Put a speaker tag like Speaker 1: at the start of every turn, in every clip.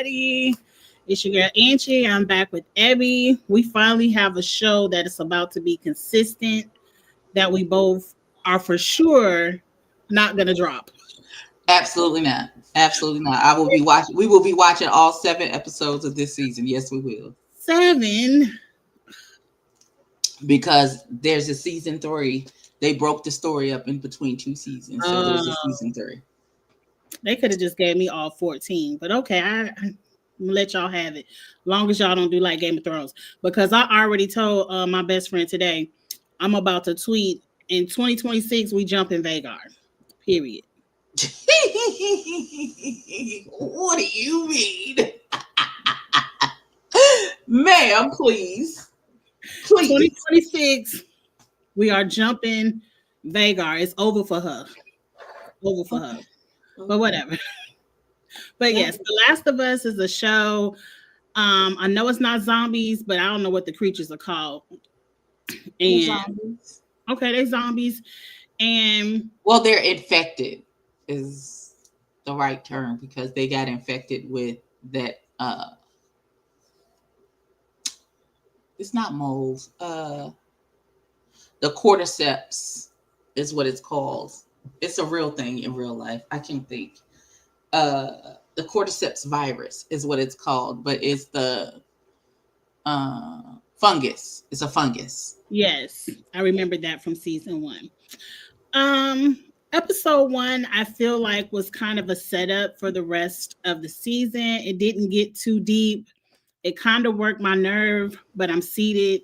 Speaker 1: everybody. It's your girl Angie. I'm back with Abby. We finally have a show that is about to be consistent, that we both are for sure not gonna drop.
Speaker 2: Absolutely not. Absolutely not. I will be watching. We will be watching all 7 episodes of this season. Yes, we will.
Speaker 1: 7.
Speaker 2: Because there's a season 3. They broke the story up in between 2 seasons, so there's a season 3.
Speaker 1: They could have just gave me all 14, but okay, I'm gonna let y'all have it. Long as y'all don't do like Game of Thrones, because I already told my best friend today I'm about to tweet in 2026 we jump in Vagar. Period.
Speaker 2: What do you mean? Ma'am, please. Please.
Speaker 1: 2026, we are jumping Vagar. It's over for her. Over for her. But whatever. But yes, The Last of Us is a show. I know it's not zombies, but I don't know what the creatures are called. And
Speaker 2: Zombies.
Speaker 1: Okay, they zombies. And
Speaker 2: well, they're infected is the right term because they got infected with that it's not moles. The cordyceps is what it's called. It's a real thing in real life. I can't think. The cordyceps virus is what it's called, but it's the fungus. It's a fungus.
Speaker 1: Yes, I remember that from season 1. Episode 1, I feel like was kind of a setup for the rest of the season. It didn't get too deep. It kind of worked my nerve, but I'm seated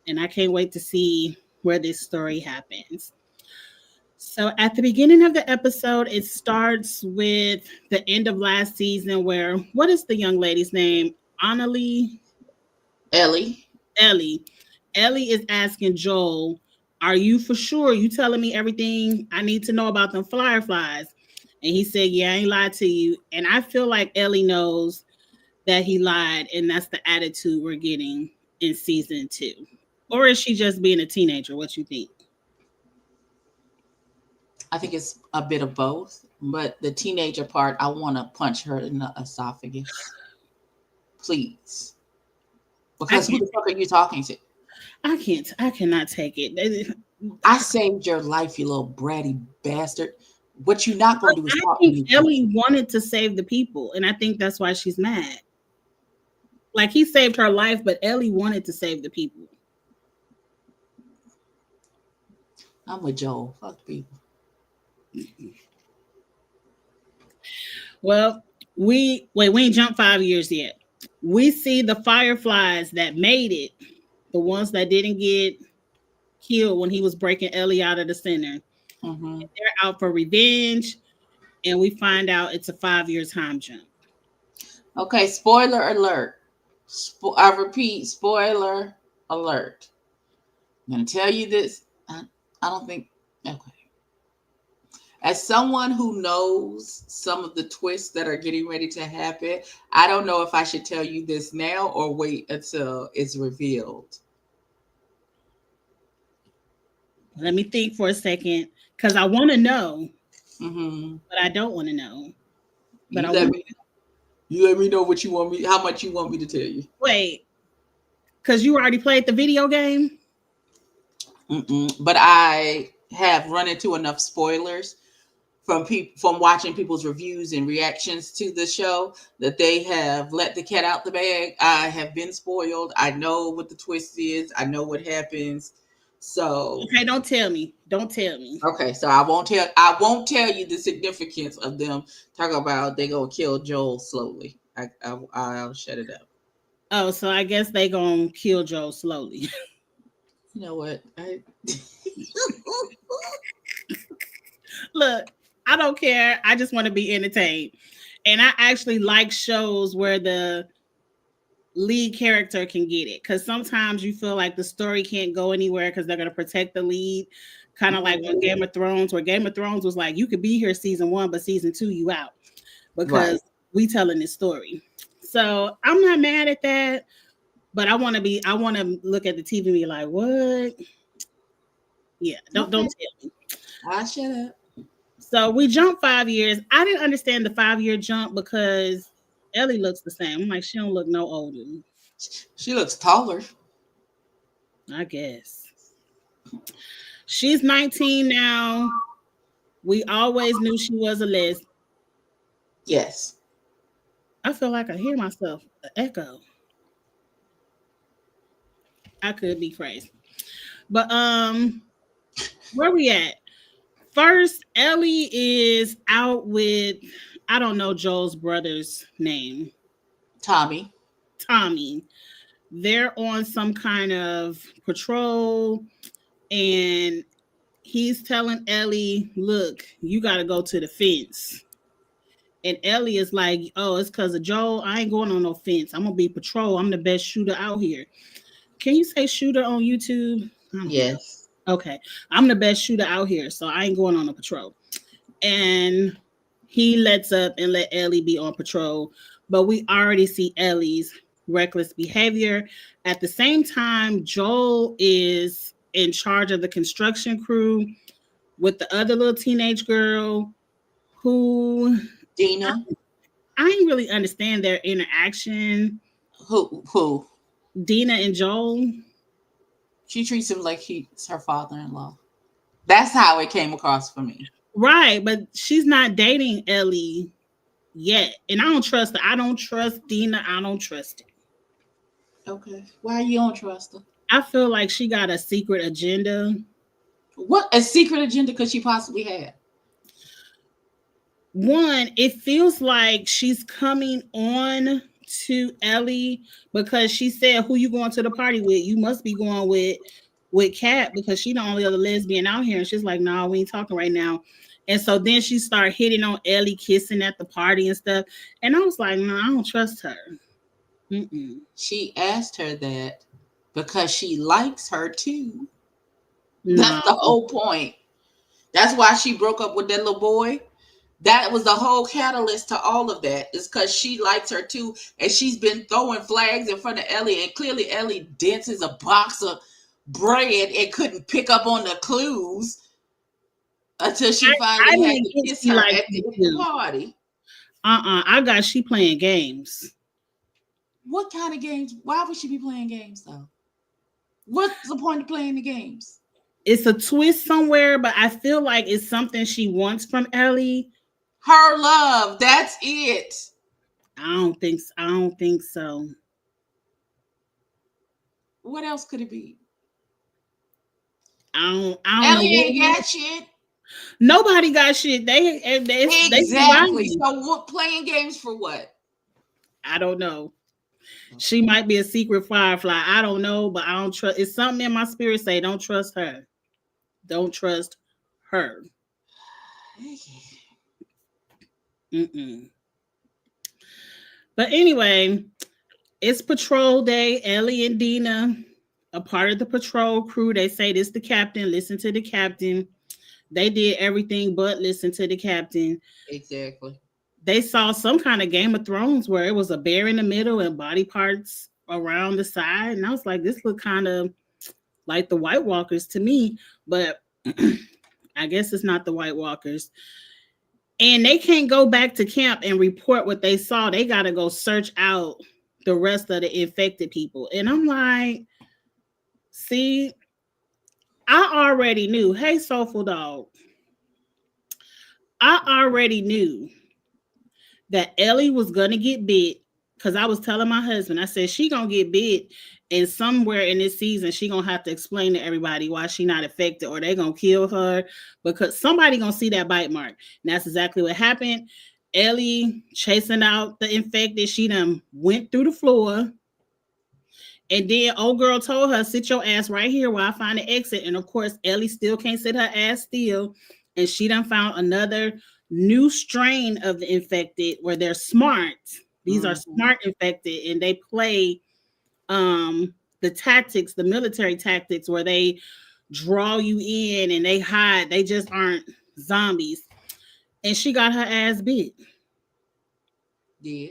Speaker 1: and I can't wait to see where this story happens. So at the beginning of the episode, it starts with the end of last season where, what is the young lady's name? Annalie?
Speaker 2: Ellie.
Speaker 1: Ellie is asking Joel, are you for sure? You telling me everything I need to know about them fireflies? And he said, yeah, I ain't lied to you. And I feel like Ellie knows that he lied, and that's the attitude we're getting in season 2. Or is she just being a teenager? What you think?
Speaker 2: I think it's a bit of both, but the teenager part, I want to punch her in the esophagus. Please. Because who the fuck are you talking to?
Speaker 1: I cannot take it.
Speaker 2: I saved your life, you little bratty bastard. What you not going to do is talk to me.
Speaker 1: Ellie wanted to save the people, and I think that's why she's mad. Like, he saved her life, but Ellie wanted to save the people.
Speaker 2: I'm with Joel. Fuck people.
Speaker 1: Well, we ain't jumped 5 years yet. We see the fireflies that made it, the ones that didn't get killed when he was breaking Ellie out of the center.
Speaker 2: Mm-hmm.
Speaker 1: They're out for revenge, and we find out it's a 5-year time jump.
Speaker 2: Okay, spoiler alert. I repeat, spoiler alert. I'm going to tell you this. I don't think, okay. As someone who knows some of the twists that are getting ready to happen, I don't know if I should tell you this now or wait until it's revealed.
Speaker 1: Let me think for a second, because I want to know,
Speaker 2: mm-hmm.
Speaker 1: but I don't want to know. But
Speaker 2: you let me know what you want me, how much you want me to tell you.
Speaker 1: Wait, because you already played the video game?
Speaker 2: But I have run into enough spoilers from watching people's reviews and reactions to the show that they have let the cat out the bag. I have been spoiled. I know what the twist is. I know what happens. So
Speaker 1: okay, don't tell me.
Speaker 2: Okay, so I won't tell you the significance of them talking about they gonna kill Joel slowly. I'll shut it up.
Speaker 1: Oh, so I guess they gonna kill Joel slowly.
Speaker 2: You know what?
Speaker 1: Look, I don't care. I just want to be entertained. And I actually like shows where the lead character can get it. Because sometimes you feel like the story can't go anywhere because they're going to protect the lead. Kind of like on Game of Thrones, where Game of Thrones was like, you could be here season 1, but season 2, you out. Because we telling this story. So I'm not mad at that. But I want to look at the TV and be like, what? Yeah, don't tell me.
Speaker 2: I shut up.
Speaker 1: So we jumped 5 years. I didn't understand the 5-year jump because Ellie looks the same. I'm like, she don't look no older.
Speaker 2: She looks taller.
Speaker 1: I guess. She's 19 now. We always knew she was a lesbian.
Speaker 2: Yes.
Speaker 1: I feel like I hear myself, an echo. I could be crazy. But where we at? First, Ellie is out with, I don't know Joel's brother's name.
Speaker 2: Tommy.
Speaker 1: Tommy. They're on some kind of patrol, and he's telling Ellie, look, you got to go to the fence. And Ellie is like, oh, it's because of Joel. I ain't going on no fence. I'm going to be patrol. I'm the best shooter out here. Can you say shooter on YouTube?
Speaker 2: Yes.
Speaker 1: Okay. I'm the best shooter out here, so I ain't going on a patrol. And he lets up and let Ellie be on patrol. But we already see Ellie's reckless behavior. At the same time, Joel is in charge of the construction crew with the other little teenage girl who
Speaker 2: Dina.
Speaker 1: I didn't really understand their interaction.
Speaker 2: Who?
Speaker 1: Dina and Joel.
Speaker 2: She treats him like he's her father-in-law. That's how it came across for me.
Speaker 1: Right, but she's not dating Ellie yet. And I don't trust her. I don't trust Dina. I don't trust her.
Speaker 2: Okay. Why you don't trust her?
Speaker 1: I feel like she got a secret agenda.
Speaker 2: What a secret agenda could she possibly have?
Speaker 1: One, it feels like she's coming on to Ellie because she said, who you going to the party with? You must be going with Kat because she the only other lesbian out here. And she's like, no, we ain't talking right now. And so then she started hitting on Ellie, kissing at the party and stuff. And I was like, no, I don't trust her. Mm-mm.
Speaker 2: She asked her that because she likes her too.
Speaker 1: No.
Speaker 2: That's the whole point. That's why she broke up with that little boy. That was the whole catalyst to all of that, is because she likes her too. And she's been throwing flags in front of Ellie. And clearly Ellie dances a box of bread and couldn't pick up on the clues until she finally had to kiss her at the party.
Speaker 1: I got she playing games.
Speaker 2: What kind of games? Why would she be playing games though? What's the point of playing the games?
Speaker 1: It's a twist somewhere, but I feel like it's something she wants from Ellie.
Speaker 2: Her love. That's it.
Speaker 1: I don't think so.
Speaker 2: What else could it be?
Speaker 1: I don't
Speaker 2: Ellie
Speaker 1: know.
Speaker 2: ain't got shit.
Speaker 1: Nobody got shit. They
Speaker 2: exactly. So what? Playing games for what?
Speaker 1: I don't know. She might be a secret firefly. I don't know, but I don't trust. It's something in my spirit say don't trust her. Don't trust her. Mm-mm. But anyway, it's patrol day. Ellie and Dina, a part of the patrol crew. They say this the captain. Listen to the captain. They did everything but listen to the captain.
Speaker 2: Exactly.
Speaker 1: They saw some kind of Game of Thrones where it was a bear in the middle and body parts around the side. And I was like, this looked kind of like the White Walkers to me. But I guess it's not the White Walkers. And they can't go back to camp and report what they saw. They got to go search out the rest of the infected people. And I'm like, see, I already knew. Hey, Soulful Dog. I already knew that Ellie was going to get bit because I was telling my husband, I said, she going to get bit. And somewhere in this season, she going to have to explain to everybody why she not affected or they going to kill her because somebody going to see that bite mark. And that's exactly what happened. Ellie chasing out the infected. She done went through the floor. And then old girl told her, sit your ass right here while I find the exit. And of course, Ellie still can't sit her ass still. And she done found another new strain of the infected where they're smart. These are smart infected and they play the tactics, the military tactics where they draw you in and they hide. They just aren't zombies. And she got her ass bit.
Speaker 2: Yeah.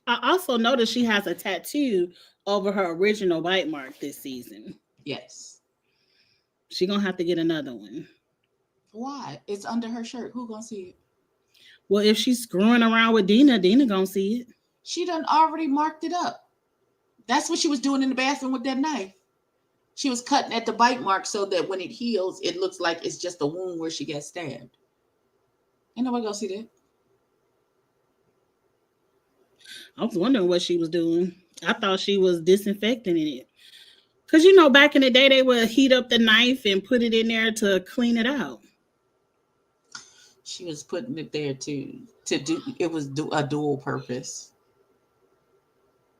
Speaker 1: I also noticed she has a tattoo over her original bite mark this season.
Speaker 2: Yes.
Speaker 1: She gonna have to get another one.
Speaker 2: Why? It's under her shirt. Who gonna see it?
Speaker 1: Well, if she's screwing around with Dina, Dina gonna see it.
Speaker 2: She done already marked it up. That's what she was doing in the bathroom with that knife. She was cutting at the bite mark so that when it heals, it looks like it's just a wound where she got stabbed. Ain't nobody gonna see that.
Speaker 1: I was wondering what she was doing. I thought she was disinfecting it. Because, back in the day, they would heat up the knife and put it in there to clean it out.
Speaker 2: She was putting it there to do, it was a dual purpose.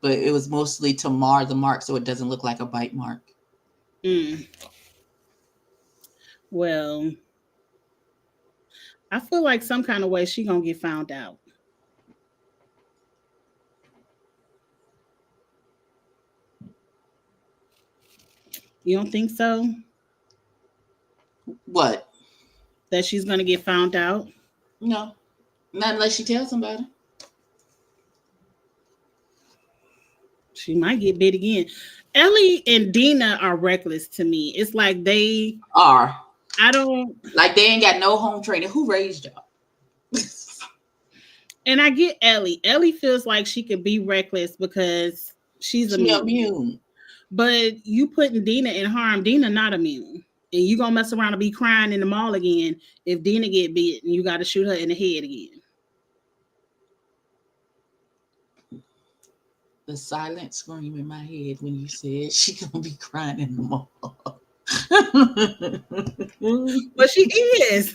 Speaker 2: But it was mostly to mar the mark so it doesn't look like a bite mark.
Speaker 1: Well, I feel like some kind of way she gonna get found out. You don't think so?
Speaker 2: What?
Speaker 1: That she's gonna get found out?
Speaker 2: No. Not unless she tells somebody.
Speaker 1: She might get bit again. Ellie and Dina are reckless to me. It's like they
Speaker 2: are.
Speaker 1: I don't
Speaker 2: like they ain't got no home training. Who raised y'all?
Speaker 1: And I get Ellie. Ellie feels like she could be reckless because she's immune. But you putting Dina in harm. Dina not immune. And you gonna mess around and be crying in the mall again if Dina get bit and you gotta shoot her in the head again.
Speaker 2: The silent scream in my head when you said she gonna be crying in the mall.
Speaker 1: But she is.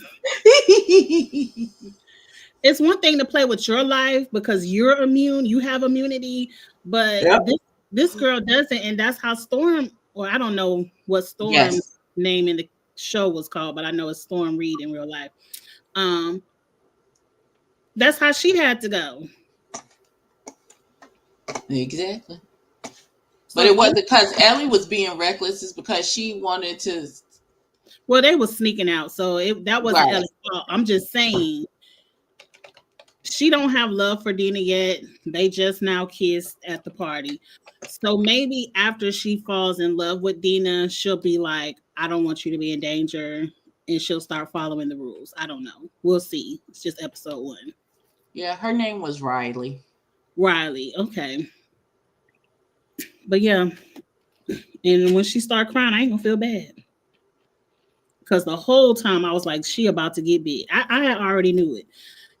Speaker 1: It's one thing to play with your life because you're immune, you have immunity, but this girl doesn't, and that's how Storm, or I don't know what Storm's name in the show was called, but I know it's Storm Reed in real life. That's how she had to go.
Speaker 2: Exactly. But it wasn't because Ellie was being reckless, it's because she wanted to.
Speaker 1: Well, they were sneaking out, so that wasn't Ellie's fault. I'm just saying she don't have love for Dina yet. They just now kissed at the party. So maybe after she falls in love with Dina, she'll be like, I don't want you to be in danger. And she'll start following the rules. I don't know. We'll see. It's just episode 1.
Speaker 2: Yeah, her name was Riley.
Speaker 1: Riley, okay. But yeah. And when she started crying, I ain't gonna feel bad. Because the whole time I was like, she about to get bit. I already knew it.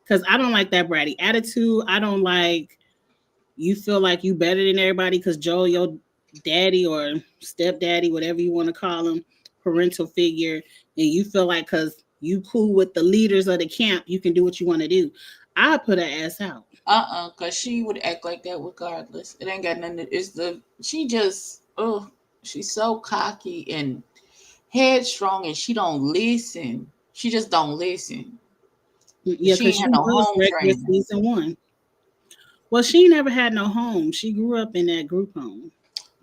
Speaker 1: Because I don't like that bratty attitude. I don't like you feel like you better than everybody because Joel, your daddy or stepdaddy, whatever you want to call him, parental figure, and you feel like because you cool with the leaders of the camp, you can do what you want to do. I put her ass out.
Speaker 2: Because she would act like that regardless. It ain't got nothing to, she's so cocky and headstrong and she don't listen. She just don't listen.
Speaker 1: Yeah, because she had no home training. Season 1. Well, she never had no home. She grew up in that group home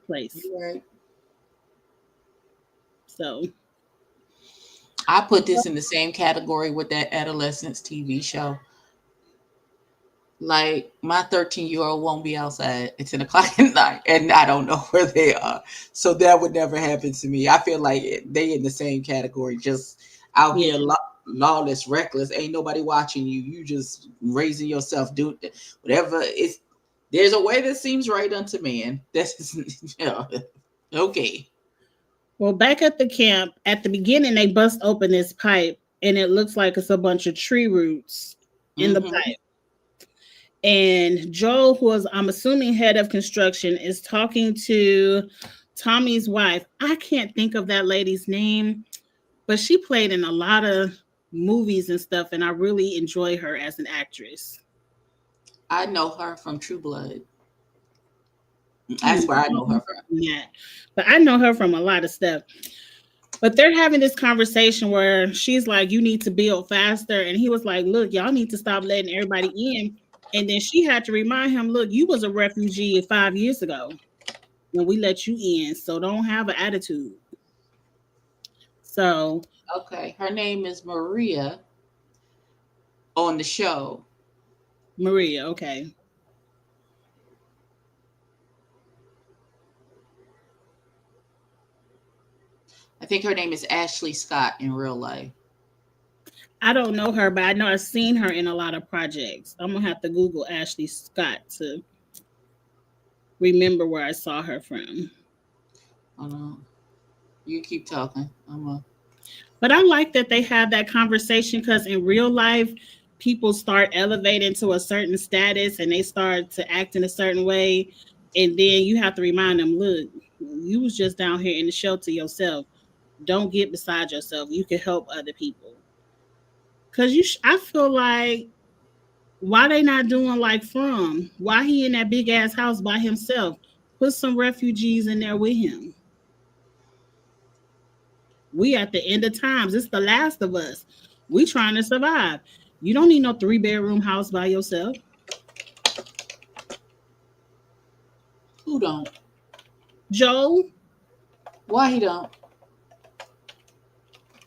Speaker 1: place.
Speaker 2: Right.
Speaker 1: So
Speaker 2: I put this in the same category with that adolescence TV show. Like my 13-year-old won't be outside at 10 o'clock at night and I don't know where they are. So that would never happen to me. I feel like they in the same category, just out here lawless, reckless. Ain't nobody watching you. You just raising yourself, do whatever. There's a way that seems right unto man. That's okay.
Speaker 1: Well, back at the camp, at the beginning, they bust open this pipe and it looks like it's a bunch of tree roots in the pipe. And Joel, who was, I'm assuming, head of construction, is talking to Tommy's wife. I can't think of that lady's name, but she played in a lot of movies and stuff, and I really enjoy her as an actress.
Speaker 2: I know her from True Blood. That's where I know her from.
Speaker 1: Yeah, but I know her from a lot of stuff. But they're having this conversation where she's like, you need to build faster. And he was like, look, y'all need to stop letting everybody in. And then she had to remind him, look, you was a refugee 5 years ago and we let you in. So don't have an attitude. So.
Speaker 2: Okay. Her name is Maria on the show.
Speaker 1: Maria. Okay.
Speaker 2: I think her name is Ashley Scott in real life.
Speaker 1: I don't know her, but I know I've seen her in a lot of projects. I'm gonna have to Google Ashley Scott to remember where I saw her from.
Speaker 2: Hold on. You keep talking.
Speaker 1: But I like that they have that conversation because in real life, people start elevating to a certain status and they start to act in a certain way. And then you have to remind them, look, you was just down here in the shelter yourself. Don't get beside yourself. You can help other people. Cause I feel like why they not doing like From? Why he in that big ass house by himself? Put some refugees in there with him. We at the end of times. It's the last of us. We trying to survive. You don't need no 3-bedroom house by yourself.
Speaker 2: Who don't?
Speaker 1: Joe.
Speaker 2: Why he don't?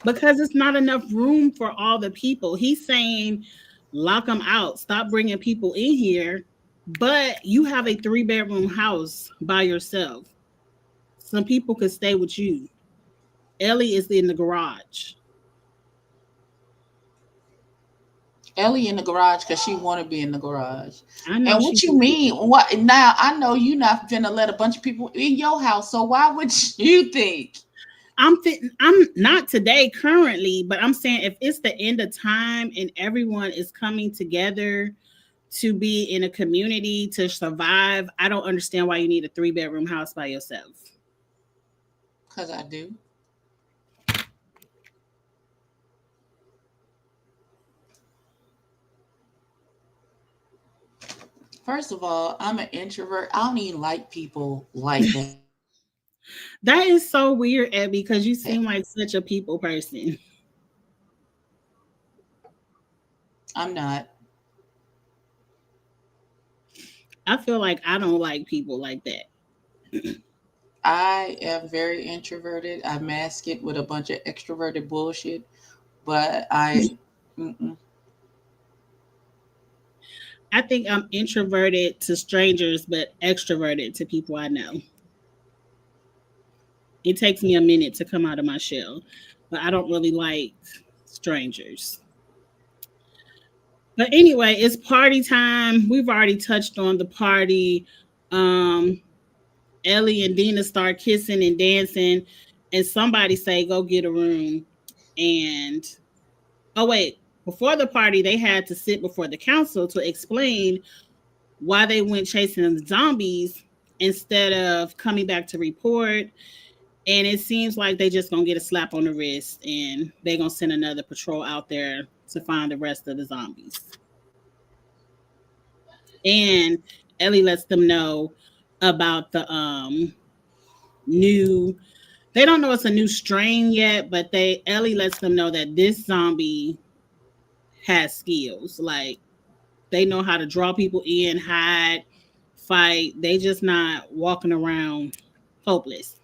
Speaker 1: Because it's not enough room for all the people. He's saying lock them out. Stop bringing people in here. But you have a 3-bedroom house by yourself. Some people could stay with you. Ellie is in the garage.
Speaker 2: Ellie in the garage because she want to be in the garage.
Speaker 1: I know.
Speaker 2: And what you mean? What now? I know you not gonna let a bunch of people in your house. So why would you think?
Speaker 1: I'm not today currently, but I'm saying if it's the end of time and everyone is coming together to be in a community to survive, I don't understand why you need a 3-bedroom house by yourself.
Speaker 2: Because I do. First of all, I'm an introvert. I don't even like people like that.
Speaker 1: That is so weird, Abby, because you seem like such a people person.
Speaker 2: I'm not.
Speaker 1: I feel like I don't like people like that.
Speaker 2: I am very introverted. I mask it with a bunch of extroverted bullshit, but I
Speaker 1: think I'm introverted to strangers, but extroverted to people I know. It takes me a minute to come out of my shell, but I don't really like strangers. But anyway, it's party time. We've already touched on the party. Ellie and Dina start kissing and dancing, and somebody say, "Go get a room." And oh wait, before the party, they had to sit before the council to explain why they went chasing the zombies instead of coming back to report. And it seems like they just gonna get a slap on the wrist and they gonna send another patrol out there to find the rest of the zombies. And Ellie lets them know about the new, they don't know it's a new strain yet, but Ellie lets them know that this zombie has skills. Like they know how to draw people in, hide, fight. They just not walking around hopeless.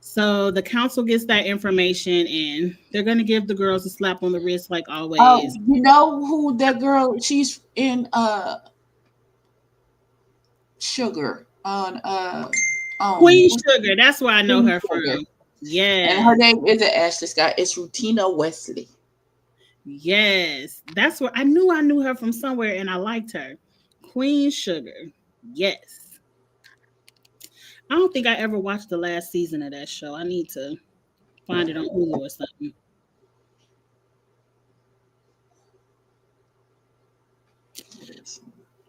Speaker 1: So the council gets that information and they're going to give the girls a slap on the wrist like always.
Speaker 2: Oh, you know who that girl, she's in Sugar on
Speaker 1: Queen Sugar. That's where I know Queen her Sugar. From. Yeah.
Speaker 2: And her name isn't Ashley Scott. It's Rutina Wesley.
Speaker 1: Yes. That's where I knew her from somewhere and I liked her. Queen Sugar. Yes. I don't think I ever watched the last season of that show. I need to find it on Hulu or something.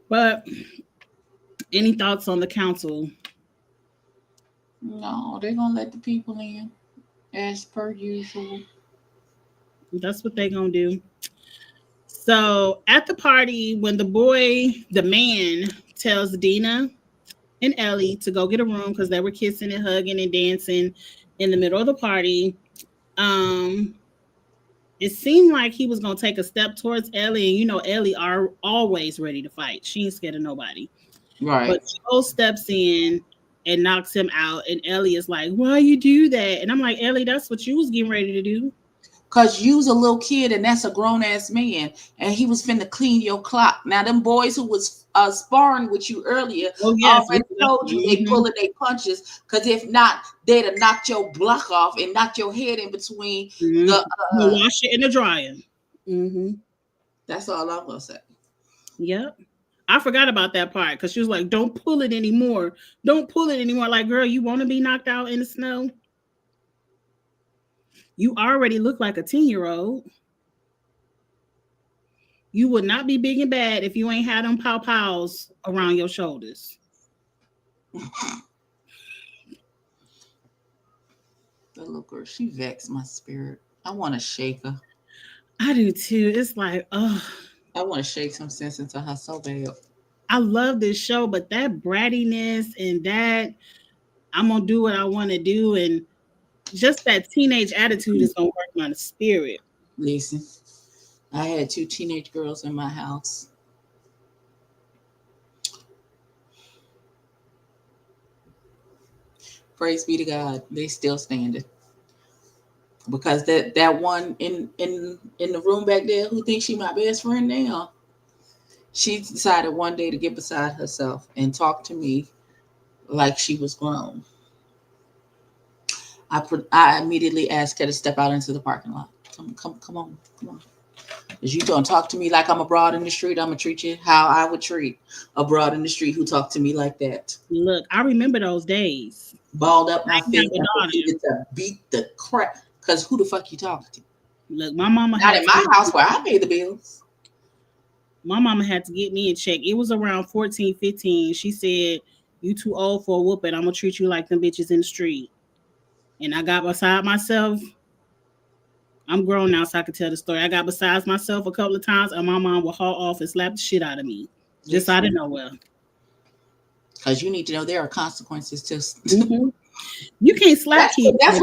Speaker 1: But any thoughts on the council?
Speaker 2: No, they're gonna let the people in as per usual.
Speaker 1: That's what they're gonna do. So at the party, when the man tells Dina and Ellie to go get a room because they were kissing and hugging and dancing in the middle of the party. It seemed like he was going to take a step towards Ellie. And, you know, Ellie are always ready to fight. She ain't scared of nobody.
Speaker 2: Right.
Speaker 1: But Joe steps in and knocks him out. And Ellie is like, why you do that? And I'm like, Ellie, that's what you was getting ready to do.
Speaker 2: Because you's a little kid and that's a grown-ass man. And he was finna clean your clock. Now, them boys who was sparring with you earlier already told you they pulling their punches. Because if not, they'd have knocked your block off and knocked your head in between
Speaker 1: the wash it in the dryer. Mm-hmm.
Speaker 2: That's all I'm gonna say.
Speaker 1: Yep. I forgot about that part because she was like, "Don't pull it anymore. Don't pull it anymore." Like, girl, you want to be knocked out in the snow? You already look like a 10-year-old. You would not be big and bad if you ain't had them pow pows around your shoulders.
Speaker 2: The little girl, she vexed my spirit. I want to shake her.
Speaker 1: I do too. It's like, oh,
Speaker 2: I want to shake some sense into her so bad.
Speaker 1: I love this show, but that brattiness and that I'm gonna do what I want to do, and just that teenage attitude is gonna work my spirit.
Speaker 2: Listen, I had two teenage girls in my house. Praise be to God, they still standing. Because that one in the room back there who thinks she my best friend now, she decided one day to get beside herself and talk to me like she was grown. I immediately asked her to step out into the parking lot. Come on, come on. Cause you gonna talk to me like I'm a broad in the street, I'm gonna treat you how I would treat a broad in the street who talked to me like that.
Speaker 1: Look, I remember those days.
Speaker 2: Balled up
Speaker 1: I
Speaker 2: my
Speaker 1: ain't
Speaker 2: face
Speaker 1: have a
Speaker 2: and
Speaker 1: daughter.
Speaker 2: proceeded to beat the crap. Cause who the fuck you talking to?
Speaker 1: Look, my mama
Speaker 2: Not
Speaker 1: had
Speaker 2: in
Speaker 1: to
Speaker 2: my house where I pay the bills.
Speaker 1: get me in check. It was around 14, 15. She said, "You too old for a whooping. I'm gonna treat you like them bitches in the street." And I got beside myself. I'm grown now, so I can tell the story. I got beside myself a couple of times, and my mom would haul off and slap the shit out of me, just out of
Speaker 2: Listen,
Speaker 1: nowhere.
Speaker 2: because you need to know there are consequences to.
Speaker 1: Hmm. You can't slap kids.
Speaker 2: That's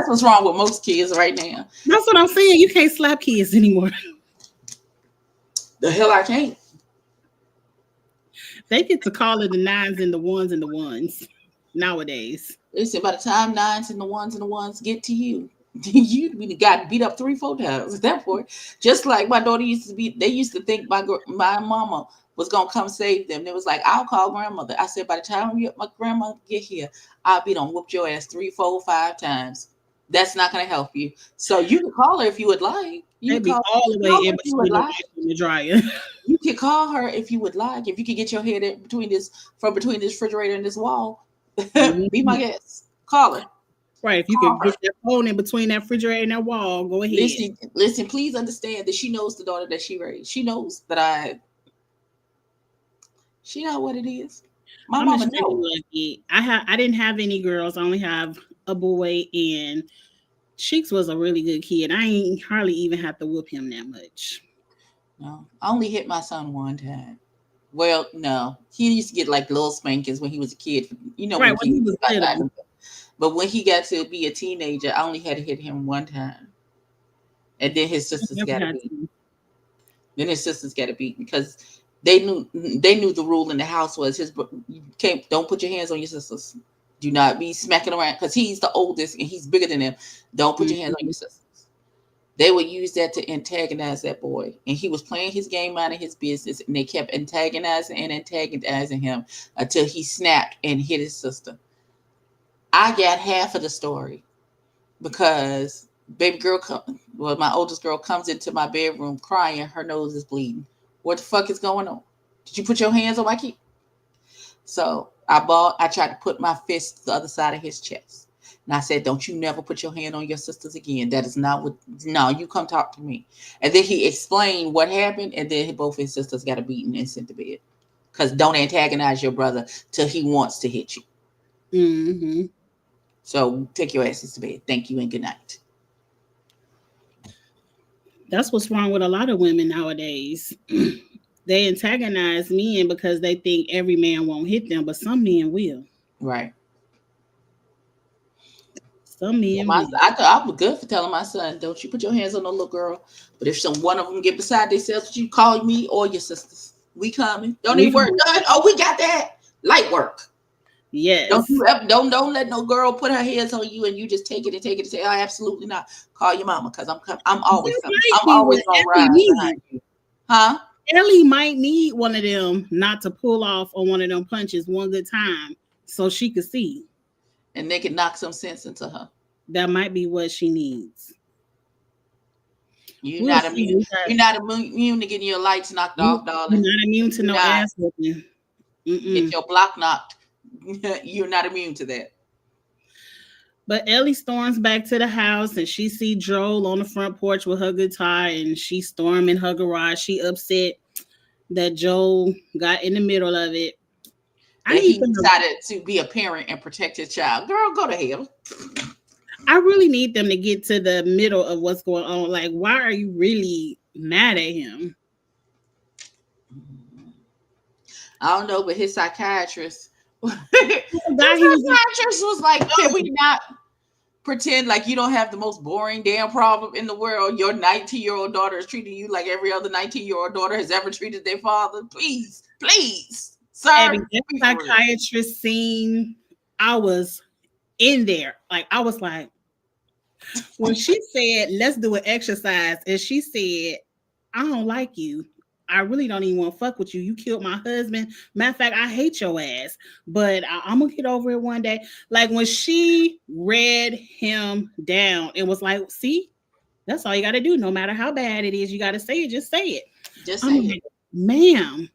Speaker 2: what's wrong with most kids right now.
Speaker 1: That's what I'm saying. You can't slap kids anymore.
Speaker 2: The hell I can't.
Speaker 1: They get to call it the nines and the ones and the ones nowadays.
Speaker 2: Listen, by the time nines and the ones get to you, you be the guy beat up 3-4 times at that point. Just like my daughter used to be, they used to think my mama was gonna come save them. It was like, I'll call grandmother. I said, by the time my grandmother get here, I'll be done whooped your ass 3, 4, 5 times. That's not gonna help you. So you can call her if you would like. You
Speaker 1: They
Speaker 2: can
Speaker 1: be
Speaker 2: call,
Speaker 1: all the way
Speaker 2: call her
Speaker 1: in
Speaker 2: if you would
Speaker 1: between the
Speaker 2: like.
Speaker 1: washer and the dryer.
Speaker 2: You can call her if you would like. If you could get your head in between this refrigerator and this wall, be my
Speaker 1: Mhm.
Speaker 2: guest. Call her.
Speaker 1: Right. If you
Speaker 2: Call
Speaker 1: could
Speaker 2: her.
Speaker 1: get that phone in between that refrigerator and that wall, go ahead.
Speaker 2: Listen. Please understand that she knows the daughter that she raised. She knows that. She know what it is. My
Speaker 1: I'm
Speaker 2: mama
Speaker 1: extremely
Speaker 2: know.
Speaker 1: lucky. I didn't have any girls. I only have a boy, and Cheeks was a really good kid. I ain't hardly even have to whoop him that much.
Speaker 2: No, I only hit my son one time. Well, no, he used to get like little spankings when he was a kid. You know
Speaker 1: Right
Speaker 2: when
Speaker 1: when he
Speaker 2: kids
Speaker 1: was
Speaker 2: get like
Speaker 1: little.
Speaker 2: that. But when he got to be a teenager, I only had to hit him one time, and then his
Speaker 1: I
Speaker 2: sisters
Speaker 1: never
Speaker 2: got to
Speaker 1: had
Speaker 2: beat.
Speaker 1: to.
Speaker 2: Then his sisters got to beat because they knew the rule in the house was you can't don't put your hands on your sisters. Do not be smacking around because he's the oldest and he's bigger than them. Don't put your hands on
Speaker 1: Mhm.
Speaker 2: your sisters. They would use that to antagonize that boy, and he was playing his game out of his business, and they kept antagonizing him until he snapped and hit his sister. I got half of the story because my oldest girl comes into my bedroom crying, her nose is bleeding. What the fuck is going on? Did you put your hands on my kid? So I tried to put my fist to the other side of his chest. And I said, don't you never put your hand on your sisters again. That is not what, no, you come talk to me. And then he explained what happened. And then both his sisters got a beating and sent to bed. Because don't antagonize your brother till he wants to hit you.
Speaker 1: Mhm.
Speaker 2: So take your asses to bed. Thank you and good night.
Speaker 1: That's what's wrong with a lot of women nowadays. They antagonize men because they think every man won't hit them, but some men will.
Speaker 2: Right.
Speaker 1: Some
Speaker 2: Yeah,
Speaker 1: men will.
Speaker 2: I was good for telling my son, don't you put your hands on no little girl. But if one of them get beside themselves, you call me or your sisters. We coming. Don't
Speaker 1: We
Speaker 2: even work
Speaker 1: come.
Speaker 2: done. Oh, we got that. Light work. Don't
Speaker 1: Yes.
Speaker 2: you ever don't let no girl put her hands on you and you just take it and take it and say, oh, absolutely not. Call your mama because I'm always
Speaker 1: This
Speaker 2: coming.
Speaker 1: might
Speaker 2: I'm
Speaker 1: be
Speaker 2: always
Speaker 1: what
Speaker 2: gonna
Speaker 1: Ellie
Speaker 2: ride
Speaker 1: needs.
Speaker 2: behind you. Huh?
Speaker 1: Ellie might need one of them not to pull off on one of them punches one good time so she could see.
Speaker 2: And they can knock some sense into her.
Speaker 1: That might be what she needs.
Speaker 2: You're
Speaker 1: We'll
Speaker 2: not
Speaker 1: see.
Speaker 2: immune. You're not immune to getting your lights knocked
Speaker 1: You're
Speaker 2: off, darling.
Speaker 1: not immune to
Speaker 2: You're
Speaker 1: no
Speaker 2: not.
Speaker 1: ass whooping.
Speaker 2: Get your block knocked. You're not immune to that.
Speaker 1: But Ellie storms back to the house and she see Joel on the front porch with her guitar and she storm in her garage. She upset that Joel got in the middle of it.
Speaker 2: That he decided to be a parent and protect his child. Girl, go to hell.
Speaker 1: I really need them to get to the middle of what's going on. Like, why are you really mad at him?
Speaker 2: I don't know, but his psychiatrist was like, can we not pretend like you don't have the most boring damn problem in the world? Your 19-year-old daughter is treating you like every other 19-year-old daughter has ever treated their father. Please, sir.
Speaker 1: Every psychiatrist scene, I was in there. Like, I was like, when she said, let's do an exercise, and she said, I don't like you. I really don't even want to fuck with you. You killed my husband. Matter of fact, I hate your ass, but I'm going to get over it one day. Like, when she read him down, it was like, see, that's all you got to do. No matter how bad it is, you got to say it. Just say it.
Speaker 2: Just say it.
Speaker 1: Ma'am,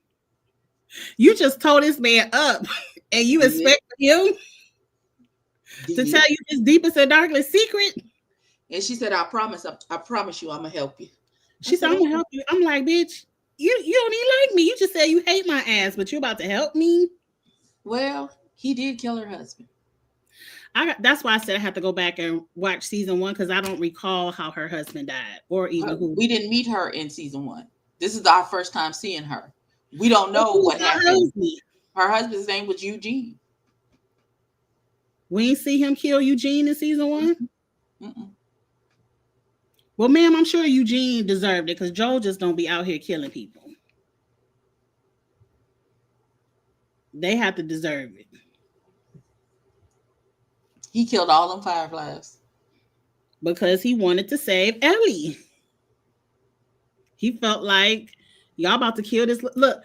Speaker 1: you just told this man up and you expect him to tell you his deepest and darkest secret?
Speaker 2: And she said, I promise you I'm going to help you.
Speaker 1: She said, I'm going to help you. I'm like, bitch, you don't even like me. You just said you hate my ass, but you about to help me?
Speaker 2: Well, he did kill her husband.
Speaker 1: That's why I said I have to go back and watch season 1 because I don't recall how her husband died or even who.
Speaker 2: We didn't meet her in season 1. This is our first time seeing her. We don't know what happened. Her husband's name was Eugene.
Speaker 1: We ain't see him kill Eugene in season 1? Mm-mm. Well, ma'am, I'm sure Eugene deserved it because Joel just don't be out here killing people. They have to deserve it.
Speaker 2: He killed all them fireflies.
Speaker 1: Because he wanted to save Ellie. He felt like, y'all about to kill this. Look,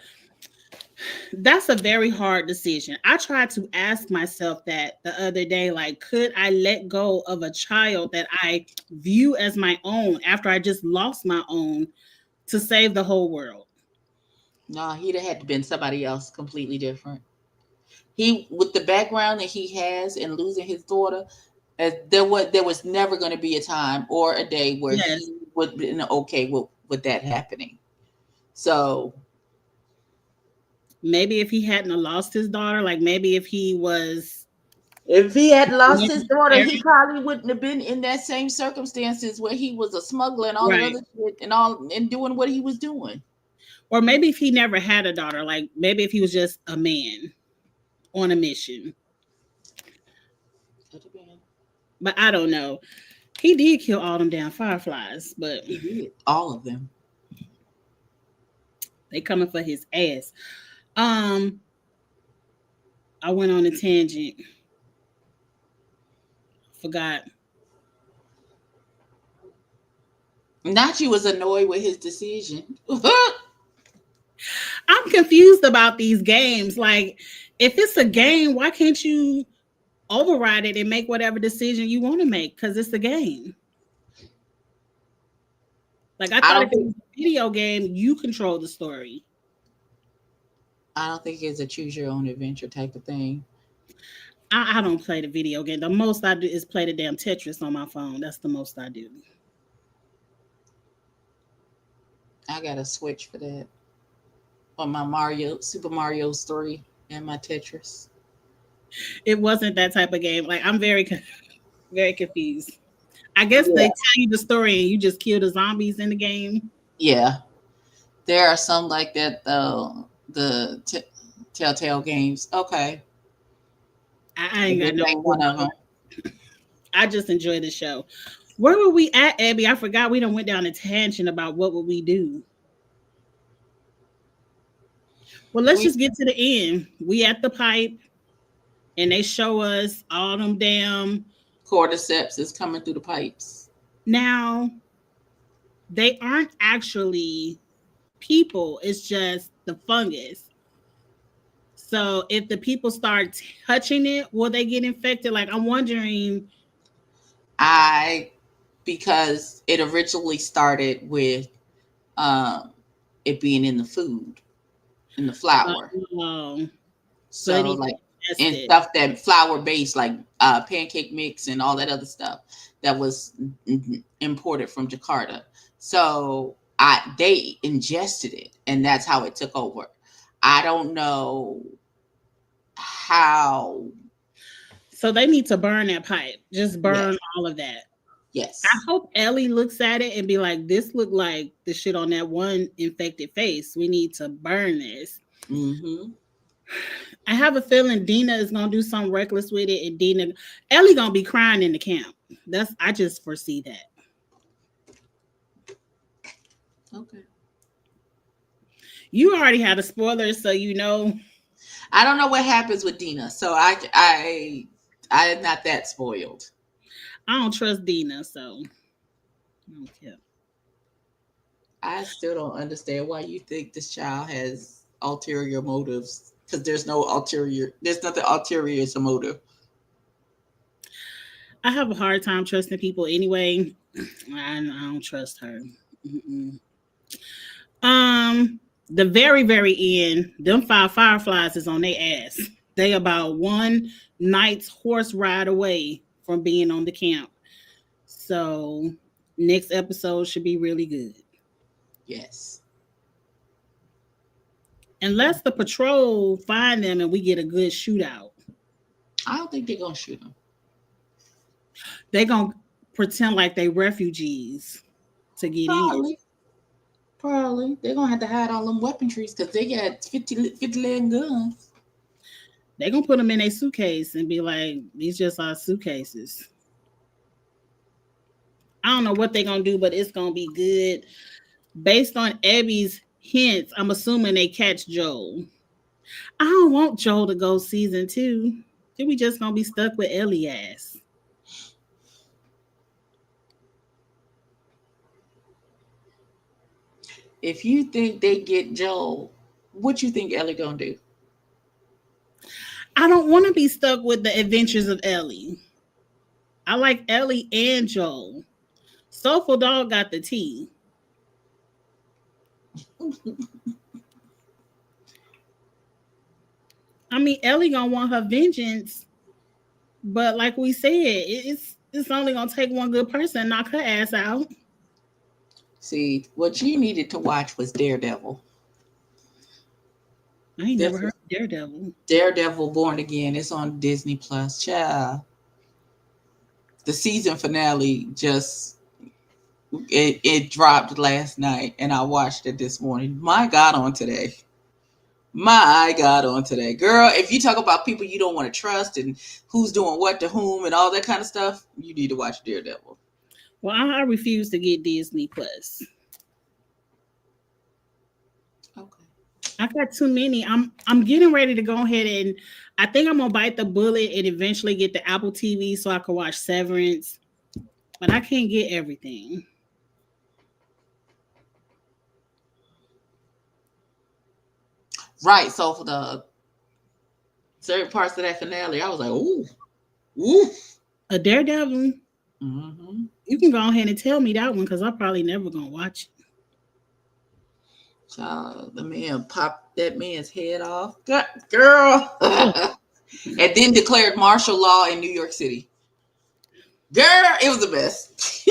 Speaker 1: that's a very hard decision. I tried to ask myself that the other day, like, could I let go of a child that I view as my own after I just lost my own to save the whole world?
Speaker 2: No, he'd have had to been somebody else completely different. He, with the background that he has and losing his daughter, there was never going to be a time or a day where he would have been okay with that happening. So
Speaker 1: maybe if he hadn't lost his daughter, like maybe if he
Speaker 2: had lost his daughter, he probably wouldn't have been in that same circumstances where he was a smuggler and all the other shit and doing what he was doing.
Speaker 1: Or maybe if he never had a daughter, like maybe if he was just a man on a mission. But I don't know. He did kill all them damn fireflies, but
Speaker 2: he did. All of them.
Speaker 1: They coming for his ass. I went on a tangent. Forgot.
Speaker 2: Nachi was annoyed with his decision.
Speaker 1: I'm confused about these games. Like, if it's a game, why can't you override it and make whatever decision you want to make? Because it's a game. Like, I thought if it was a video game, you control the story.
Speaker 2: I don't think it's a choose your own adventure type of thing.
Speaker 1: I don't play the video game. The most I do is play the damn Tetris on my phone. That's the most I do.
Speaker 2: I got a Switch for that. On my Super Mario 3 and my Tetris.
Speaker 1: It wasn't that type of game. Like, I'm very, very confused. I guess they tell you the story and you just kill the zombies in the game.
Speaker 2: Yeah. There are some like that, though. The Telltale games. Okay.
Speaker 1: I ain't got no
Speaker 2: one of them.
Speaker 1: I just enjoy the show. Where were we at, Abby? I forgot. We done went down a tangent about what would we do. Well, let's just get to the end. We at the pipe, and they show us all them damn
Speaker 2: cordyceps is coming through the pipes.
Speaker 1: Now, they aren't actually people. It's just the fungus. So if the people start touching it, will they get infected? Like, I'm wondering.
Speaker 2: I because it originally started with it being in the food, in the flour.
Speaker 1: Oh, so they
Speaker 2: So
Speaker 1: need to
Speaker 2: like
Speaker 1: test
Speaker 2: and
Speaker 1: it.
Speaker 2: stuff that flour based, like pancake mix and all that other stuff that was imported from Jakarta. So they ingested it, and that's how it took over. I don't know how.
Speaker 1: So they need to burn that pipe. Just burn
Speaker 2: Yes,
Speaker 1: all of that. I
Speaker 2: yes.
Speaker 1: hope Ellie looks at it and be like, "This look like the shit on that one infected face. We need to burn this."
Speaker 2: Mm-hmm.
Speaker 1: I have a feeling Dina is gonna do something reckless with it, and Ellie gonna be crying in the camp. I just foresee that.
Speaker 2: Okay.
Speaker 1: You already had a spoiler, so you know.
Speaker 2: I don't know what happens with Dina, so I'm not that spoiled.
Speaker 1: I don't trust Dina, so I don't care.
Speaker 2: I still don't understand why you think this child has ulterior motives, because there's no ulterior. There's nothing ulterior as a motive.
Speaker 1: I have a hard time trusting people anyway. I don't trust her. Mm-mm. The very, very end, them five fireflies is on their ass. They about one night's horse ride away from being on the camp. So next episode should be really good.
Speaker 2: Yes.
Speaker 1: Unless the patrol find them and we get a good shootout.
Speaker 2: I don't think they're gonna shoot him.
Speaker 1: They gonna pretend like they refugees to get in.
Speaker 2: Probably. Probably. They're gonna have to hide all them weaponries because they got 50 leg guns.
Speaker 1: They gonna put them in a suitcase and be like, "These just are suitcases." I don't know what they're gonna do, but it's gonna be good. Based on Abby's hints, I'm assuming they catch Joel. I don't want Joel to go season 2. Then we just gonna be stuck with Ellie ass.
Speaker 2: If you think they get Joel, what you think Ellie gonna do?
Speaker 1: I don't want to be stuck with the adventures of Ellie. I like Ellie and Joel. Soulful Dog got the tea. I mean, Ellie gonna want her vengeance, but like we said, it's only gonna take one good person to knock her ass out.
Speaker 2: See, what you needed to watch was Daredevil.
Speaker 1: I ain't never
Speaker 2: This
Speaker 1: heard
Speaker 2: is
Speaker 1: of Daredevil.
Speaker 2: Daredevil Born Again. It's on Disney Plus. Child. The season finale it dropped last night and I watched it this morning. My God on today. My God on today. Girl, if you talk about people you don't want to trust and who's doing what to whom and all that kind of stuff, you need to watch Daredevil.
Speaker 1: Well, I refuse to get Disney Plus.
Speaker 2: Okay.
Speaker 1: I got too many. I'm getting ready to go ahead and I think I'm gonna bite the bullet and eventually get the Apple TV so I can watch Severance. But I can't get everything.
Speaker 2: Right. So for the certain parts of that finale, I was like, ooh, ooh.
Speaker 1: A Daredevil.
Speaker 2: Mm-hmm.
Speaker 1: You can go ahead and tell me that one because I'm probably never gonna watch it.
Speaker 2: Child, the man popped that man's head off. Girl. And then declared martial law in New York City. Girl, it was the best.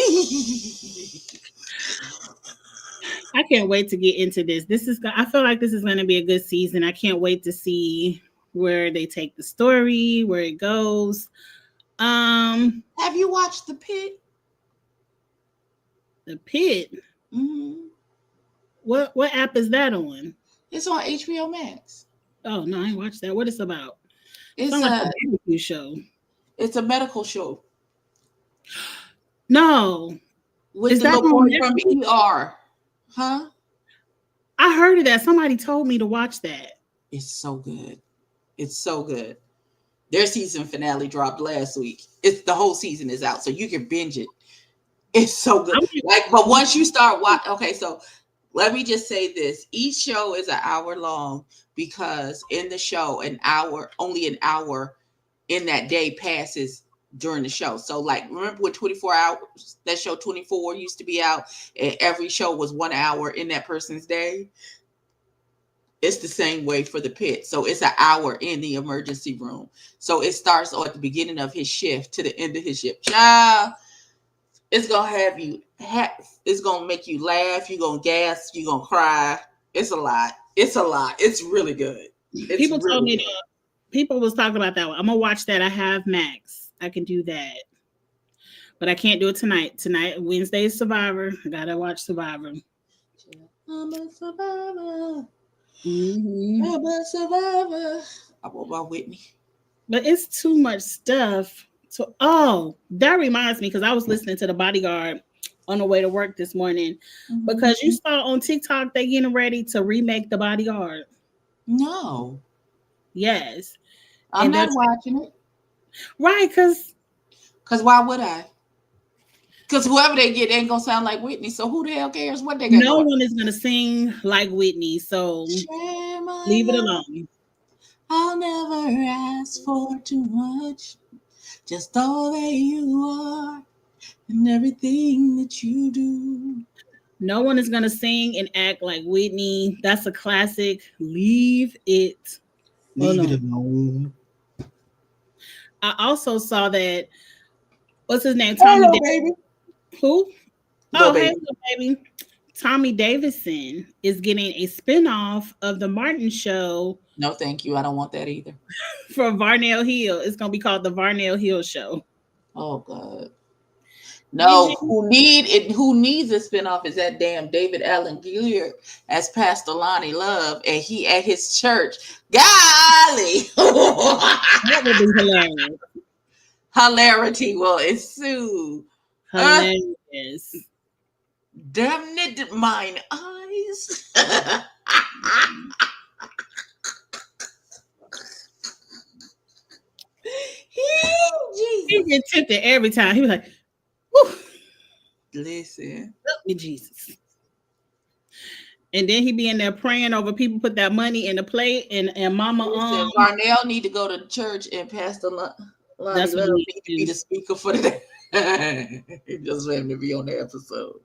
Speaker 1: I can't wait to get into this. I feel like this is going to be a good season. I can't wait to see where they take the story, where it goes.
Speaker 2: Have you watched The Pit?
Speaker 1: The Pit.
Speaker 2: Mm-hmm.
Speaker 1: What app is that on?
Speaker 2: It's on HBO Max.
Speaker 1: Oh no, I ain't watched that. What it's about?
Speaker 2: It's
Speaker 1: like a barbecue show.
Speaker 2: It's a medical show.
Speaker 1: No.
Speaker 2: With is the little boy from ER. Huh?
Speaker 1: I heard of that. Somebody told me to watch that.
Speaker 2: It's so good. It's so good. Their season finale dropped last week. It's the whole season is out, so you can binge it. It's so good. But once you start watching, okay, so let me just say this. Each show is an hour long because in the show, only an hour in that day passes during the show. So like, remember when 24 hours, that show 24 used to be out, and every show was 1 hour in that person's day? It's the same way for the pit. So it's an hour in the emergency room. So it starts at the beginning of his shift to the end of his shift. Child, it's gonna have you. It's gonna make you laugh. You're gonna gasp. You're gonna cry. It's a lot. It's a lot. It's really good. It's
Speaker 1: People
Speaker 2: really
Speaker 1: told me
Speaker 2: good.
Speaker 1: that. People was talking about that one. I'm gonna watch that. I have Max. I can do that, but I can't do it tonight. Tonight, Wednesday is Survivor. I gotta watch Survivor.
Speaker 2: I'm a survivor.
Speaker 1: Mm-hmm.
Speaker 2: I'm a survivor. I want my Whitney.
Speaker 1: But it's too much stuff. So, that reminds me, because I was listening to The Bodyguard on the way to work this morning, because you saw on TikTok they getting ready to remake The Bodyguard.
Speaker 2: No.
Speaker 1: Yes.
Speaker 2: I'm not watching it.
Speaker 1: Right, because
Speaker 2: why would I? Because whoever they get ain't gonna sound like Whitney. So who the hell cares what they got?
Speaker 1: No one is gonna sing like Whitney. So leave it alone.
Speaker 2: I'll never ask for too much. Just all that you are and everything that you do.
Speaker 1: No one is gonna sing and act like Whitney. That's a classic. Leave it alone. I also saw that. What's his name? Tommy
Speaker 2: baby.
Speaker 1: Who? Oh, hey, baby. Tommy Davidson is getting a spinoff of the Martin Show.
Speaker 2: No, thank you. I don't want that either.
Speaker 1: For Varnell Hill. It's going to be called the Varnell Hill Show.
Speaker 2: Oh, God. No, who needs a spinoff is that damn David Allen Greer as Pastor Lonnie Love, and he at his church. Golly.
Speaker 1: That would be hilarious.
Speaker 2: Hilarity will ensue.
Speaker 1: Hilarious.
Speaker 2: Damn it, mine eyes.
Speaker 1: He get tempted every time. He was like, woo.
Speaker 2: Listen.
Speaker 1: Help me, Jesus. And then he be in there praying over people put that money in the plate, and Mama
Speaker 2: Varnell need to go to church, and Pastor Lonnie Love need to be the speaker for the day. Just for him to be on the episode.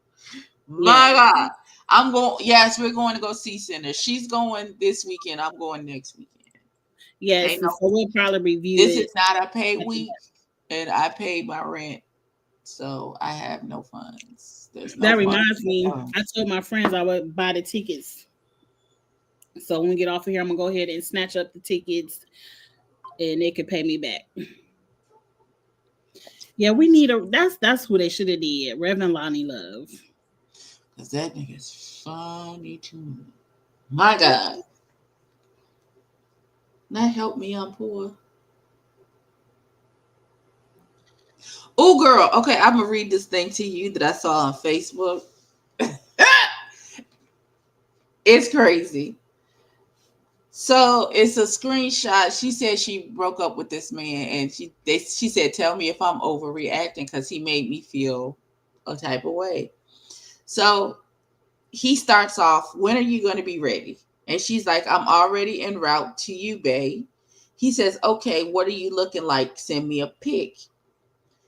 Speaker 2: My God. Yes, we're going to go see Center. She's going this weekend. I'm going next weekend.
Speaker 1: Yes, so we'll probably review
Speaker 2: this is not a pay week, and I paid my rent, so I have no funds.
Speaker 1: That reminds me, I told my friends I would buy the tickets. So when we get off of here, I'm gonna go ahead and snatch up the tickets, and they could pay me back. Yeah, we need that's who they should have did, Reverend Lonnie Love.
Speaker 2: Cause that nigga's funny to me. My God. That helped me. I'm poor. Oh, girl. Okay, I'm gonna read this thing to you that I saw on Facebook. It's crazy. So it's a screenshot. She said she broke up with this man, and she said, "Tell me if I'm overreacting because he made me feel a type of way." So he starts off, "When are you going to be ready?" And she's like, "I'm already en route to you, babe." He says, "Okay, what are you looking like? Send me a pic."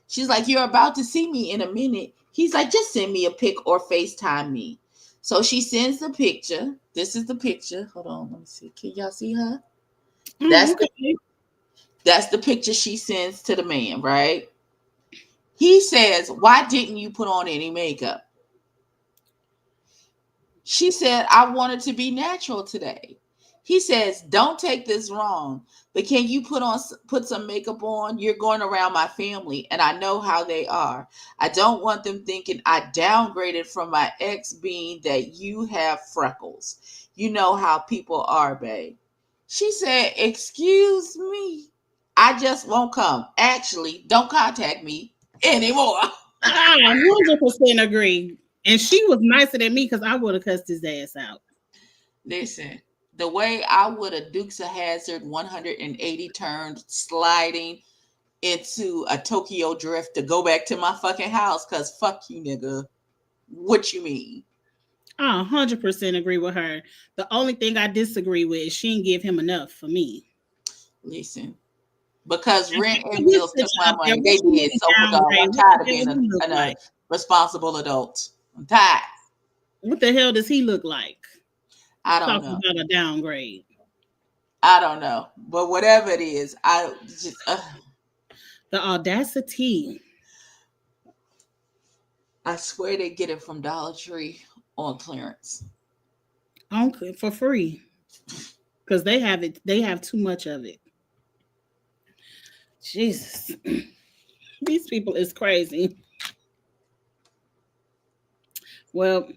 Speaker 2: She's like, "You're about to see me in a minute." He's like, "Just send me a pic or FaceTime me." So she sends the picture. This is the picture. Hold on, let me see. Can y'all see her? That's the picture she sends to the man, right? He says, "Why didn't you put on any makeup?" She said, "I wanted to be natural today." He says, "Don't take this wrong, but can you put some makeup on? You're going around my family, and I know how they are. I don't want them thinking I downgraded from my ex being that you have freckles. You know how people are, babe." She said, "Excuse me. I just won't come. Actually, don't contact me anymore."
Speaker 1: I 100% agree. And she was nicer than me because I would have cussed his ass out.
Speaker 2: Listen, the way I would have Dukes of Hazzard 180 turned sliding into a Tokyo drift to go back to my fucking house, because fuck you, nigga. What you mean?
Speaker 1: I 100% agree with her. The only thing I disagree with is she didn't give him enough for me.
Speaker 2: Listen, because rent and
Speaker 1: We'll
Speaker 2: bills
Speaker 1: sit
Speaker 2: took
Speaker 1: you
Speaker 2: my
Speaker 1: up there.
Speaker 2: money. They
Speaker 1: What you
Speaker 2: did.
Speaker 1: mean
Speaker 2: So for dog,
Speaker 1: downgrade?
Speaker 2: I'm
Speaker 1: What
Speaker 2: tired
Speaker 1: the
Speaker 2: of
Speaker 1: hell
Speaker 2: being
Speaker 1: does he look
Speaker 2: a
Speaker 1: like?
Speaker 2: responsible adult. I'm tired.
Speaker 1: What the hell does he look like?
Speaker 2: I don't
Speaker 1: Talking
Speaker 2: know.
Speaker 1: about a downgrade.
Speaker 2: I don't know. But whatever it is, I just
Speaker 1: The audacity.
Speaker 2: I swear they get it from Dollar Tree on clearance.
Speaker 1: For free. Because they have it, they have too much of it. Jesus. These people is crazy. Well,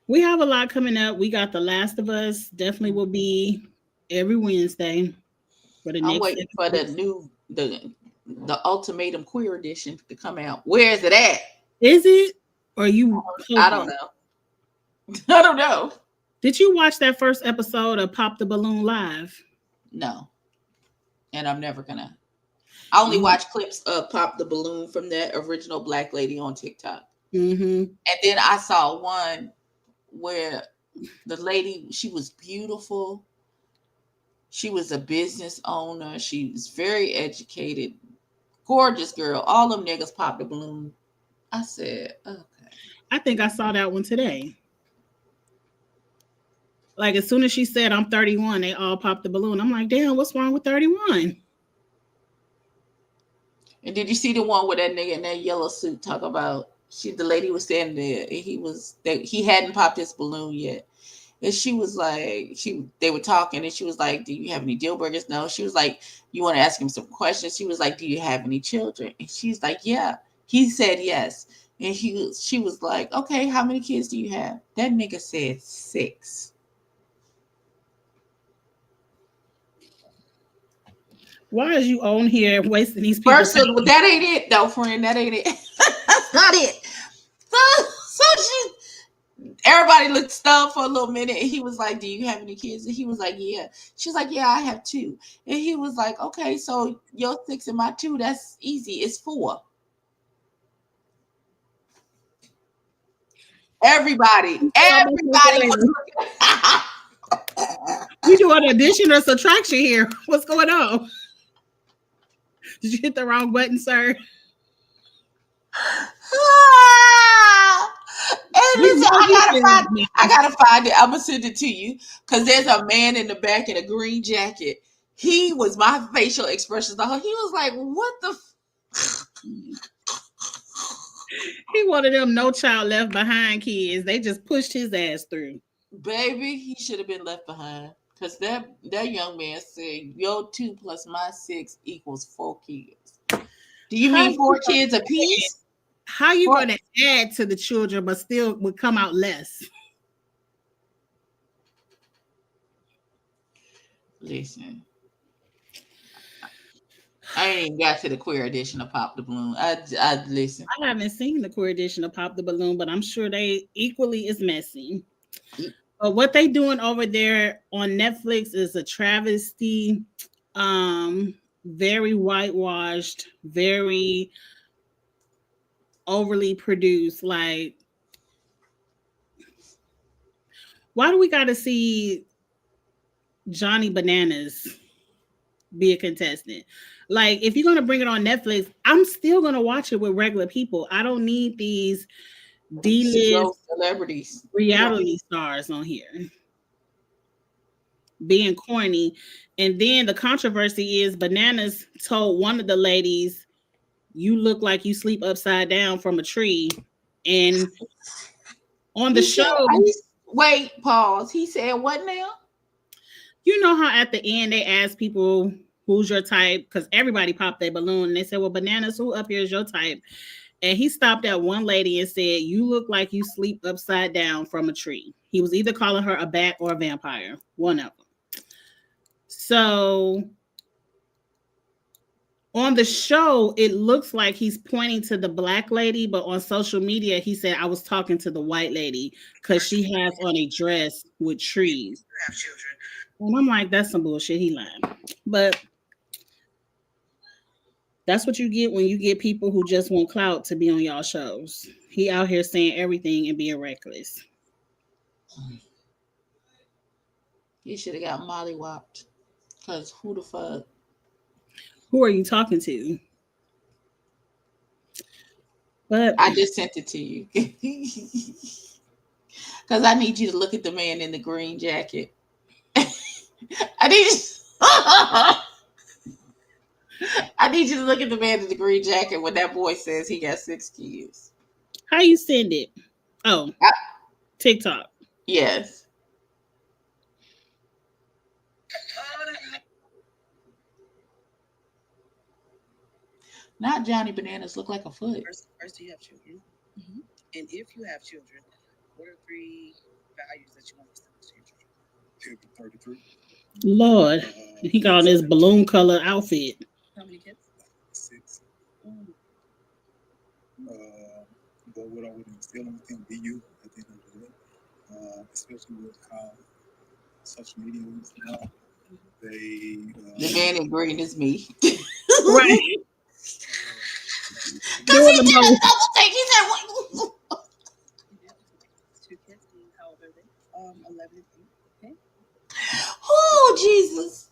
Speaker 1: we have a lot coming up. We got The Last of Us. Definitely will be every Wednesday for the
Speaker 2: I'm
Speaker 1: next
Speaker 2: waiting
Speaker 1: 7
Speaker 2: for
Speaker 1: weeks.
Speaker 2: the Ultimatum Queer Edition to come out. Where is it at?
Speaker 1: Is it? Or are you
Speaker 2: I don't
Speaker 1: hoping?
Speaker 2: know. I don't know.
Speaker 1: Did you watch that first episode of Pop the Balloon Live?
Speaker 2: No. And I'm never gonna. I only
Speaker 1: Mm-hmm.
Speaker 2: watch clips of Pop the Balloon from that original black lady on TikTok.
Speaker 1: Mm-hmm.
Speaker 2: And then I saw one where the lady, she was beautiful. She was a business owner. She was very educated, gorgeous girl. All them niggas popped the balloon. I said, okay.
Speaker 1: I think I saw that one today. Like as soon as she said I'm 31, they all popped the balloon. I'm like, damn, what's wrong with 31?
Speaker 2: And did you see the one with that nigga in that yellow suit talk about the lady was standing there and he hadn't popped his balloon yet. And she was like, they were talking and she was like, do you have any deal breakers? No. She was like, you want to ask him some questions? She was like, do you have any children? And she's like, yeah. He said yes. And she was like, okay, how many kids do you have? That nigga said 6.
Speaker 1: Why is you on here wasting these people?
Speaker 2: First, that ain't it though, friend. That ain't it. That's not it. Everybody looked stunned for a little minute, and he was like, do you have any kids? And he was like, yeah. She's like, yeah, I have 2. And he was like, okay, so your 6 and my 2, that's easy. It's 4. Everybody was looking.
Speaker 1: We doing addition or subtraction here. What's going on? Did you hit the wrong button, sir?
Speaker 2: And listen, I gotta find it. I'm gonna send it to you because there's a man in the back in a green jacket. He was my facial expressions. He was like, "What the?"
Speaker 1: He wanted them No Child Left Behind kids. They just pushed his ass through.
Speaker 2: Baby, he should have been left behind because that young man said, "Your 2 plus my 6 equals 4 kids." Do you mean 4 kids apiece?
Speaker 1: How you going to add to the children but still would come out less?
Speaker 2: Listen, I ain't even got to the queer edition of Pop the Balloon. I listen.
Speaker 1: I haven't seen the queer edition of Pop the Balloon, but I'm sure they equally is messy. But what they doing over there on Netflix is a travesty. Very whitewashed, very overly produced. Like, why do we got to see Johnny Bananas be a contestant? Like, if you're gonna bring it on Netflix, I'm still gonna watch it with regular people. I don't need these D-list
Speaker 2: celebrities,
Speaker 1: reality stars on here being corny. And then the controversy is Bananas told one of the ladies, you look like you sleep upside down from a tree. And on the show,
Speaker 2: wait, pause. He said what now?
Speaker 1: You know how at the end they ask people who's your type, because everybody popped their balloon and they said, well, Bananas, who up here is your type? And he stopped at one lady and said, you look like you sleep upside down from a tree. He was either calling her a bat or a vampire, one of them. So on the show, it looks like he's pointing to the black lady, but on social media, he said, I was talking to the white lady because she has on a dress with trees. And I'm like, that's some bullshit. He lying. But that's what you get when you get people who just want clout to be on y'all shows. He out here saying everything and being reckless.
Speaker 2: He should have got mollywopped. Because who the fuck?
Speaker 1: Who are you talking to? But
Speaker 2: I just sent it to you. Because I need you to look at the man in the green jacket. I need you. I need you to look at the man in the green jacket when that boy says he got 6 kids.
Speaker 1: how you send it? Oh, TikTok.
Speaker 2: Yes. Not Johnny Bananas look like a foot.
Speaker 3: First, you have children. Mm-hmm. And if you have children, what are 3 values that you want to send to your children? 33.
Speaker 1: Lord, he got on this balloon color outfit.
Speaker 3: How many kids?
Speaker 4: 6. But what I would instill in them, be you at the end of the day, especially with how social media is now.
Speaker 2: The man in green is me.
Speaker 1: Right.
Speaker 2: Because he did a double take. He said, what?
Speaker 3: 2 kids. How old are they? 11 and 8. Okay.
Speaker 2: Oh, Jesus.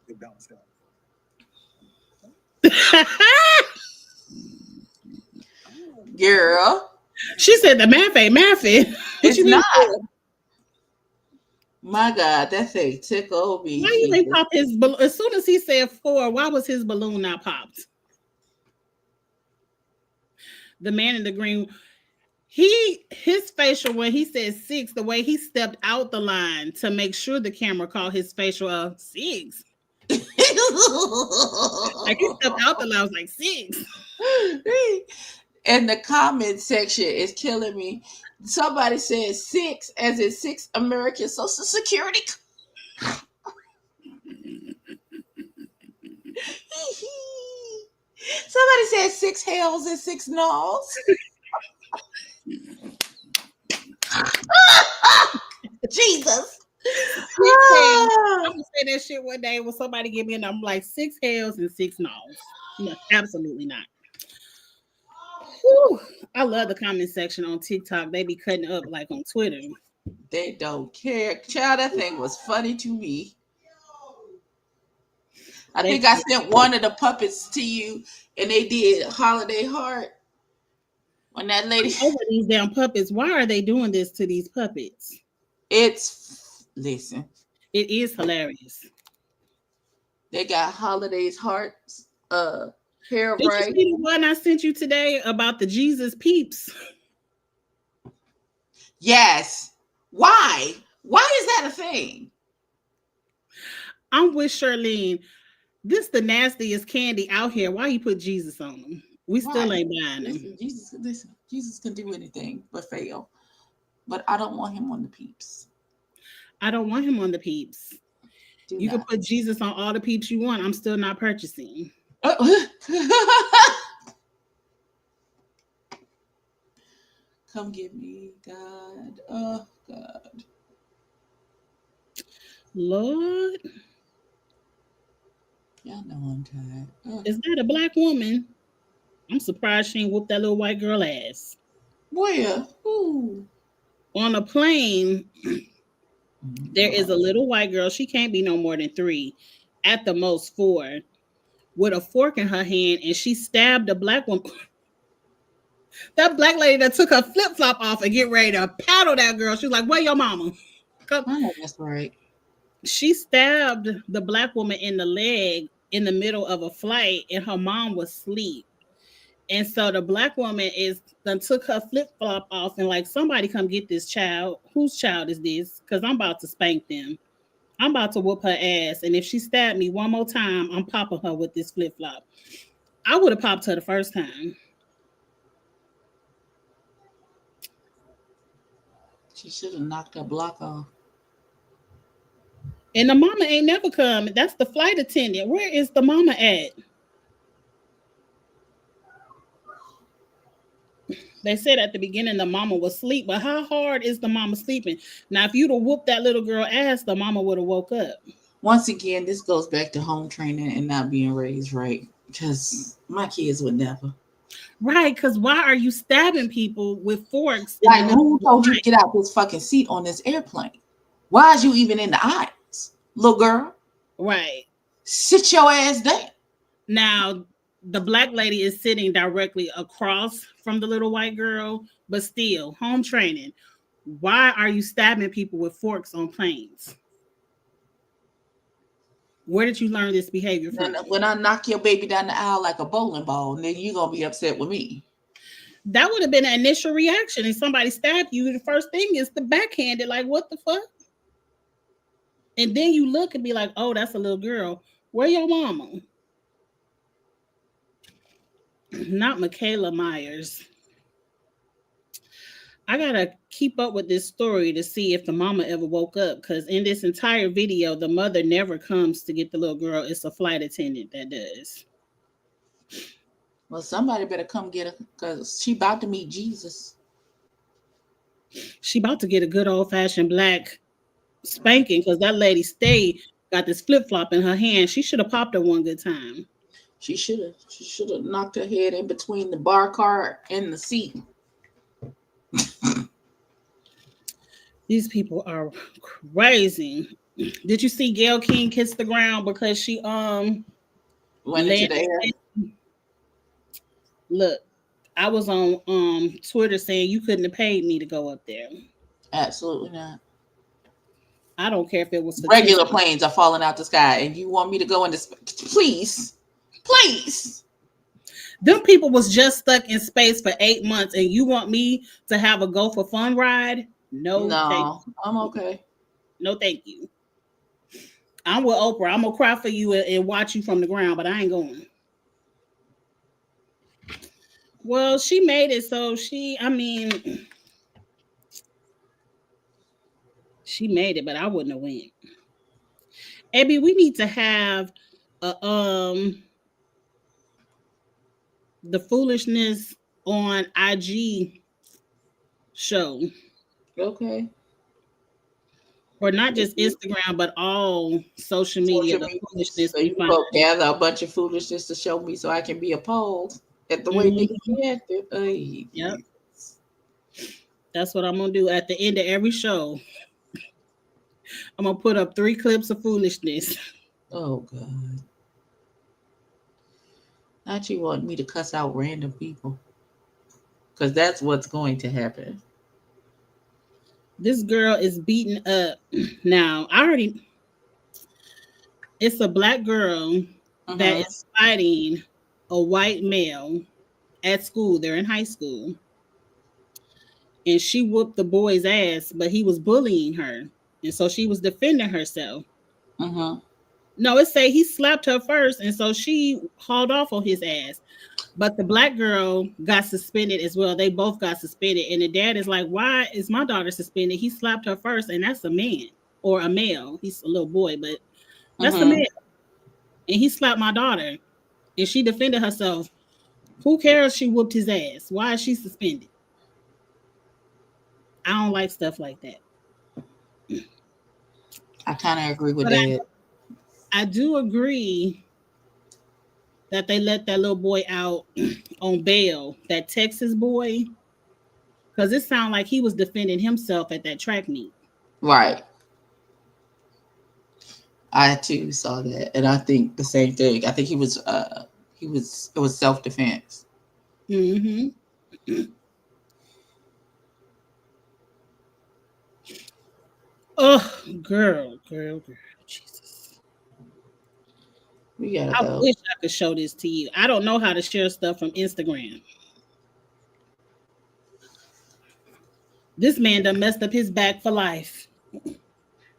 Speaker 4: They balance out.
Speaker 2: Girl.
Speaker 1: She said the math ain't mathin'.
Speaker 2: It's not. My God, that thing tickled me.
Speaker 1: Why you think pop his balloon? As soon as he said 4, why was his balloon not popped? The man in the green, his facial when he said 6, the way he stepped out the line to make sure the camera caught his facial 6. Like he stepped out the line, I was like 6.
Speaker 2: And the comment section is killing me. Somebody said 6, as in 6 American Social Security. Somebody said 6 hells and 6 nulls. Jesus.
Speaker 1: I'm gonna say that shit one day when somebody give me a number like 6 hells and 6 nulls. No, absolutely not. Whew. I love the comment section on TikTok. They be cutting up like on Twitter.
Speaker 2: They don't care. Child, that thing was funny to me. I think I sent one of the puppets to you, and they did Holiday Heart. When that lady
Speaker 1: over these damn puppets, why are they doing this to these puppets?
Speaker 2: Listen.
Speaker 1: It is hilarious.
Speaker 2: They got Holiday's Heart hair
Speaker 1: Did
Speaker 2: right.
Speaker 1: you see the one I sent you today about the Jesus peeps?
Speaker 2: Yes. Why? Why is that a thing?
Speaker 1: I'm with Charlene. This the nastiest candy out here. Why you put Jesus on them? We still ain't buying them.
Speaker 2: Jesus can do anything but fail. But I don't want him on the peeps.
Speaker 1: I don't want him on the peeps. You can put Jesus on all the peeps you want. I'm still not purchasing.
Speaker 2: Come get me, God. Oh, God.
Speaker 1: Lord.
Speaker 2: Y'all know I'm tired.
Speaker 1: Is that a black woman? I'm surprised she ain't whooped that little white girl ass.
Speaker 2: Where? Ooh.
Speaker 1: On a plane, there is a little white girl. She can't be no more than 3, at the most 4, with a fork in her hand, and she stabbed a black woman. That black lady that took her flip-flop off and get ready to paddle that girl. She was like, where your mama?
Speaker 2: I know that's right.
Speaker 1: She stabbed the black woman in the leg in the middle of a flight, and her mom was asleep. And so the black woman took her flip-flop off and like, somebody come get this child. Whose child is this? Because I'm about to spank them. I'm about to whoop her ass. And if she stabbed me one more time, I'm popping her with this flip-flop. I would have popped her the first time.
Speaker 2: She should have knocked her block off.
Speaker 1: And the mama ain't never come. That's the flight attendant. Where is the mama at? They said at the beginning the mama was asleep, but how hard is the mama sleeping? Now, if you'd have whooped that little girl ass, the mama would have woke up.
Speaker 2: Once again, this goes back to home training and not being raised right. Because my kids would never.
Speaker 1: Right, because why are you stabbing people with forks?
Speaker 2: Like, who told you to get out this fucking seat on this airplane? Why is you even in the aisles, little girl?
Speaker 1: Right.
Speaker 2: Sit your ass down.
Speaker 1: Now, the black lady is sitting directly across from the little white girl, but still, home training. Why are you stabbing people with forks on planes? Where did you learn this behavior
Speaker 2: Then
Speaker 1: from?
Speaker 2: when I knock your baby down the aisle like a bowling ball, then you're gonna be upset with me.
Speaker 1: That would have been an initial reaction. If somebody stabbed you, the first thing is the backhanded, like, what the fuck? And then you look and be like, oh, that's a little girl. Where your mama? Not Michaela Myers. I gotta keep up with this story to see if the mama ever woke up. Because in this entire video, the mother never comes to get the little girl. It's a flight attendant that does.
Speaker 2: Well, somebody better come get her because she about to meet Jesus.
Speaker 1: She about to get a good old fashioned black spanking because that lady got this flip flop in her hand. She should have popped her one good time.
Speaker 2: She should have knocked her head in between the bar cart and the seat.
Speaker 1: These people are crazy. Did you see Gayle King kiss the ground because she
Speaker 2: went into the air?
Speaker 1: Look, I was on Twitter saying you couldn't have paid me to go up there.
Speaker 2: Absolutely not.
Speaker 1: I don't care if it was for
Speaker 2: regular planes are falling out the sky, and you want me to go into space? Please.
Speaker 1: Them people was just stuck in space for 8 months, and you want me to have a go for fun ride? No,
Speaker 2: I'm okay.
Speaker 1: No, thank you. I'm with Oprah. I'm gonna cry for you and watch you from the ground, but I ain't going. Well, she made it, so she made it, but I wouldn't have went. Abby, we need to have a the foolishness on IG show.
Speaker 2: Okay.
Speaker 1: Or not just Instagram, but all social media. The foolishness.
Speaker 2: So you go gather a bunch of foolishness to show me so I can be appalled at the way they reacted.
Speaker 1: Yep. That's what I'm gonna do at the end of every show. I'm gonna put up 3 clips of foolishness.
Speaker 2: Oh God. Not you want me to cuss out random people. Because that's what's going to happen.
Speaker 1: This girl is beaten up. Now, it's a black girl that is fighting a white male at school. They're in high school. And she whooped the boy's ass, but he was bullying her. And so she was defending herself. No, it say he slapped her first, and so she hauled off on his ass. But the black girl got suspended as well. They both got suspended. And the dad is like, why is my daughter suspended? He slapped her first, and that's a man or a male. He's a little boy, but that's a male. And he slapped my daughter, and she defended herself. Who cares? She whooped his ass. Why is she suspended? I don't like stuff like that.
Speaker 2: I kind of agree with that.
Speaker 1: I do agree that they let that little boy out on bail, that Texas boy, because it sounded like he was defending himself at that track meet.
Speaker 2: Right. I too saw that, and I think the same thing. I think it was self-defense.
Speaker 1: Oh, girl, Jesus.
Speaker 2: I
Speaker 1: wish I could show this to you. I don't know how to share stuff from Instagram. This man done messed up his back for life.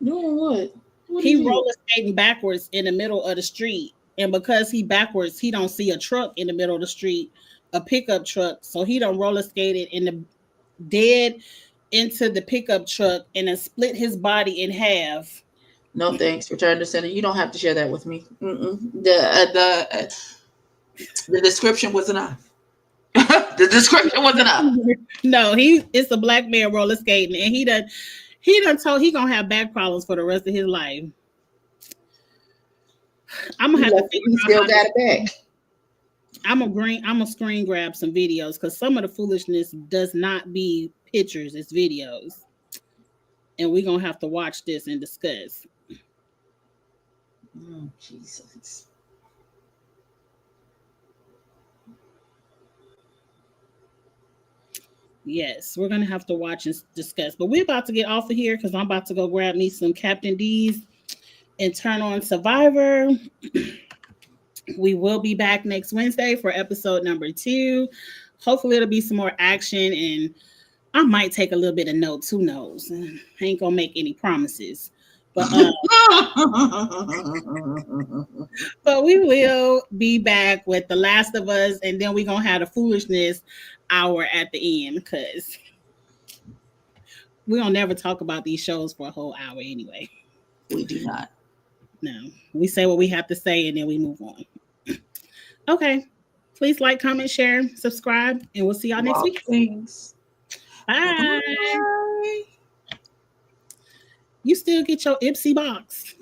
Speaker 2: Doing what?
Speaker 1: He roller skating backwards in the middle of the street. And because he backwards, he don't see a truck in the middle of the street, a pickup truck. So he done roller skated in the dead into the pickup truck and then split his body in half.
Speaker 2: No thanks. Return to center. You don't have to share that with me. The description was enough. The description was enough.
Speaker 1: No, it's a black man roller skating, and he done told he gonna have back problems for the rest of his life. I'm gonna have to figure
Speaker 2: out. Still got it back.
Speaker 1: I'm gonna screen grab some videos because some of the foolishness does not be pictures, it's videos, and we're gonna have to watch this and discuss.
Speaker 2: Oh, Jesus.
Speaker 1: Yes, we're gonna have to watch and discuss. But we're about to get off of here because I'm about to go grab me some Captain D's and turn on Survivor. We will be back next Wednesday for episode number 2. Hopefully, it'll be some more action, and I might take a little bit of notes. Who knows? I ain't gonna make any promises, but but we will be back with The Last of Us, and then we're gonna have the foolishness hour at the end because we don't never talk about these shows for a whole hour anyway.
Speaker 2: We do not.
Speaker 1: No, we say what we have to say, and then we move on. Okay. Please like, comment, share, subscribe, and we'll see y'all next week.
Speaker 2: Thanks.
Speaker 1: Bye.
Speaker 2: Bye.
Speaker 1: You still get your Ipsy box.